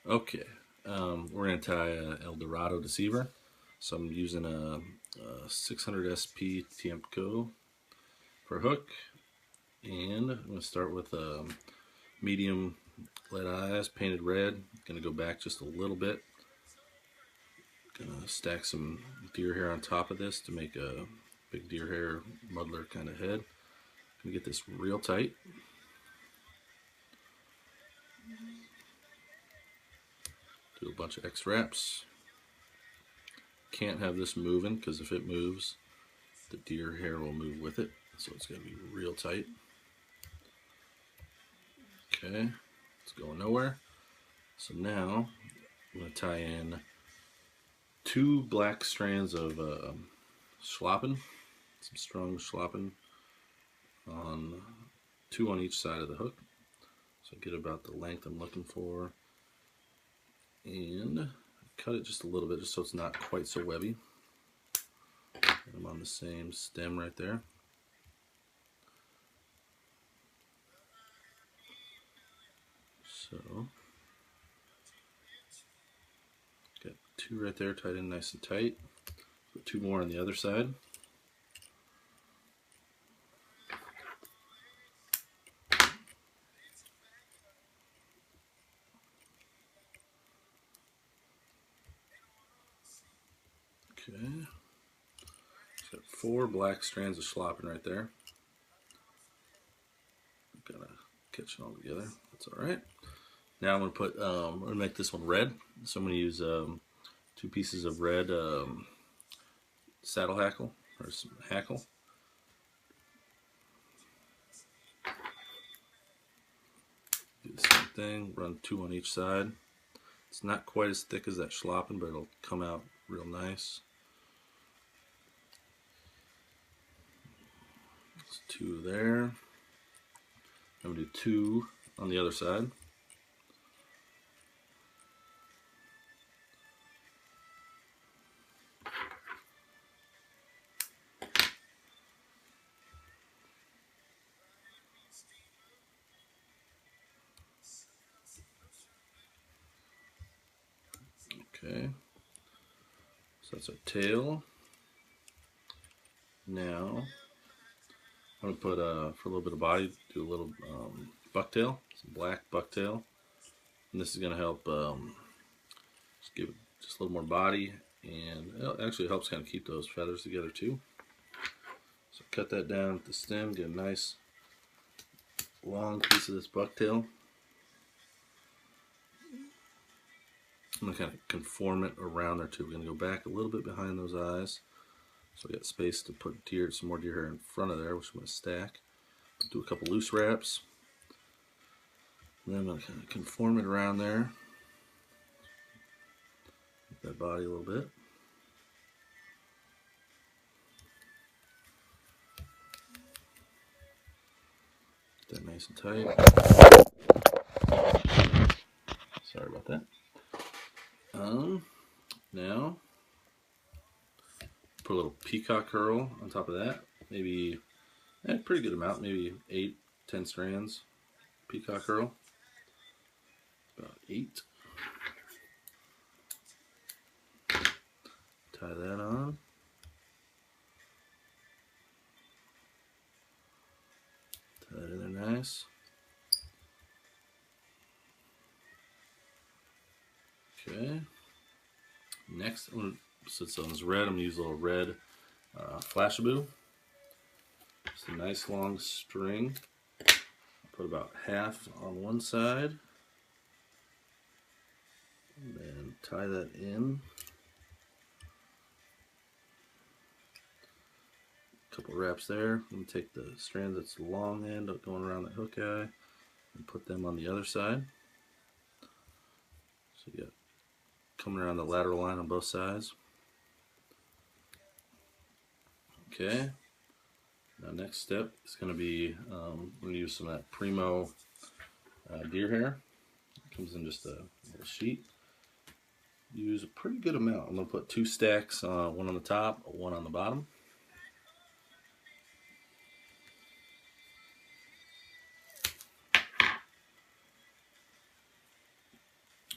Okay, we're going to tie a El Dorado Deceiver. So I'm using a 600 SP Tiemco for hook, and I'm going to start with a medium lead eyes painted red. Going to go back just a little bit. Going to stack some deer hair on top of this to make a big deer hair muddler kind of head. Going to get this real tight. Do a bunch of X wraps. Can't have this moving because if it moves, the deer hair will move with it. So it's going to be real tight. Okay, it's going nowhere. So now I'm going to tie in 2 black strands of schlappen, some strong schlappen, on 2 on each side of the hook. So I get about the length I'm looking for, and cut it just a little bit just so it's not quite so webby. And I'm on the same stem right there. So got 2 right there tied in nice and tight. Put 2 more on the other side. Okay. Got 4 black strands of schlappen right there. Gotta catch it all together. That's all right. Now I'm gonna put. I'm gonna make this one red. So I'm gonna use 2 pieces of red saddle hackle or some hackle. Do the same thing. Run 2 on each side. It's not quite as thick as that schlappen, but it'll come out real nice. That's 2 there. I'm gonna do 2 on the other side. Okay. So that's our tail. Now I'm gonna put for a little bit of body, do a little bucktail, some black bucktail, and this is gonna help just give it just a little more body, and it actually helps kind of keep those feathers together too. So cut that down at the stem, get a nice long piece of this bucktail. I'm gonna kind of conform it around there too. We're gonna go back a little bit behind those eyes, so we got space to put some more deer hair in front of there, which I'm gonna stack. Do a couple loose wraps. And then I'm going to kind of conform it around there. Make that body a little bit. Get that nice and tight. Sorry about that. Now, put a little peacock curl on top of that. Maybe a pretty good amount, maybe 8, 10 strands. Peacock curl. About 8. Tie that on. Tie that in there nice. Okay. Next, since it's red, I'm going to use a little red Flashaboo. Just a nice long string. Put about half on one side. And then tie that in. A couple wraps there. I'm going to take the strand that's the long end going around the hook eye and put them on the other side. So you got coming around the lateral line on both sides. Okay. Now next step is going to be, I'm going to use some of that Primo deer hair. It comes in just a little sheet. Use a pretty good amount. I'm going to put 2 stacks, one on the top, one on the bottom.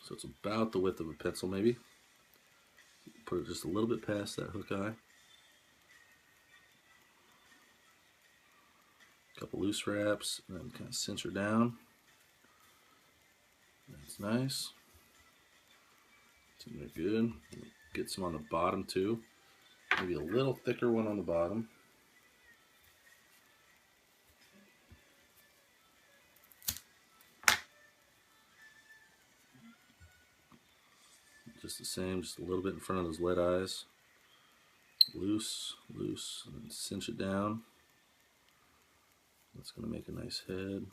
So it's about the width of a pencil maybe. Put it just a little bit past that hook eye. A couple loose wraps, and then kind of cinch her down. That's nice. It's good. Get some on the bottom too. Maybe a little thicker one on the bottom. Just the same, just a little bit in front of those lead eyes. Loose, loose, and cinch it down. That's going to make a nice head.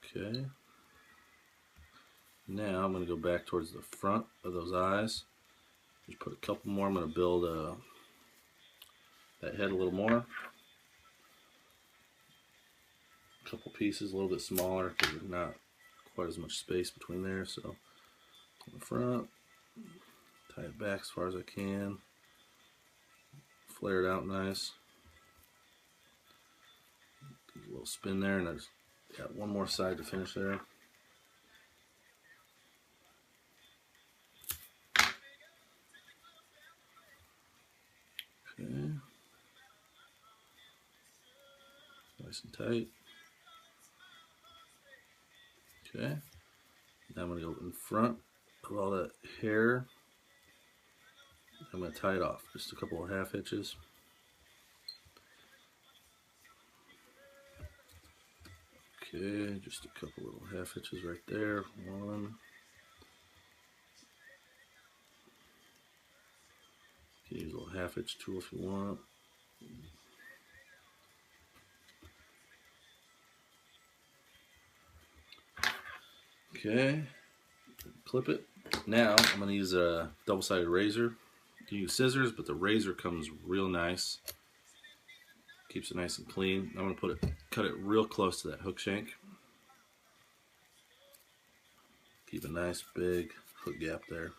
Okay. Now I'm going to go back towards the front of those eyes. Just put a couple more. I'm going to build that head a little more. A couple pieces, a little bit smaller because there's not quite as much space between there. So on the front, tie it back as far as I can. Flare it out nice. Give a little spin there, and I just got one more side to finish there. Okay. Nice and tight. Okay. Now I'm going to go in front of all that hair. I'm going to tie it off. Just a couple of half hitches. Okay, just a couple little half hitches right there. One. You can use a little half hitch tool if you want. Okay, clip it. Now I'm going to use a double-sided razor. You can use scissors, but the razor comes real nice. Keeps it nice and clean. I'm going to cut it real close to that hook shank. Keep a nice big hook gap there.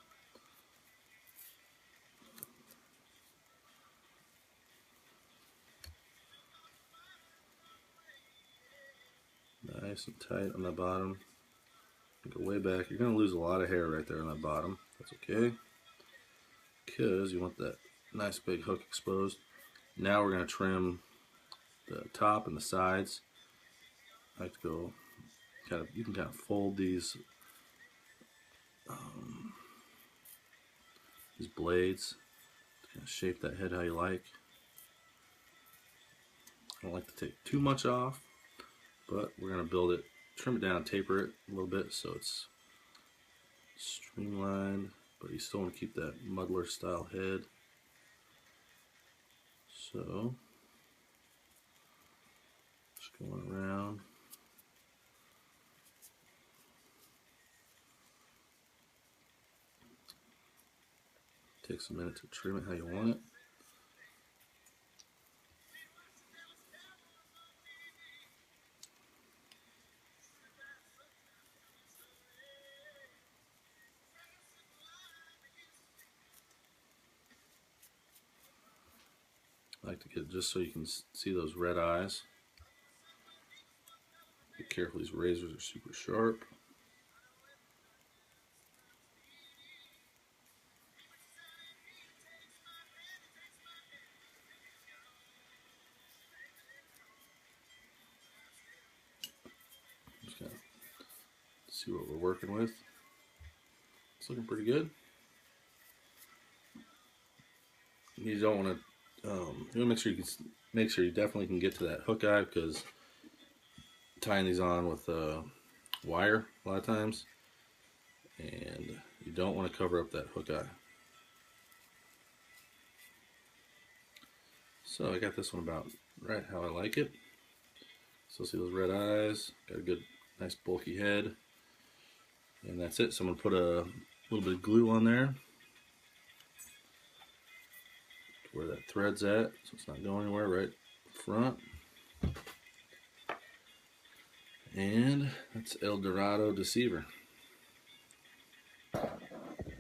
Nice and tight on the bottom. Go way back. You're going to lose a lot of hair right there on that bottom. That's okay, because you want that nice big hook exposed. Now we're going to trim the top and the sides. I like to go kind of, you can kind of fold these blades to kind of shape that head how you like. I don't like to take too much off, but we're going to build it, trim it down, taper it a little bit so it's streamlined, but you still want to keep that muddler style head. So just going around. Takes a minute to trim it how you want it. I like to get it just so you can see those red eyes. Be careful, these razors are super sharp. Just kind of see what we're working with. It's looking pretty good. You don't want to. You want to make sure you definitely can get to that hook eye, because tying these on with wire a lot of times, and you don't want to cover up that hook eye. So I got this one about right how I like it. So see those red eyes, got a good, nice bulky head, and that's it. So I'm going to put a little bit of glue on there where that thread's at, so it's not going anywhere, right front. And that's El Dorado Deceiver.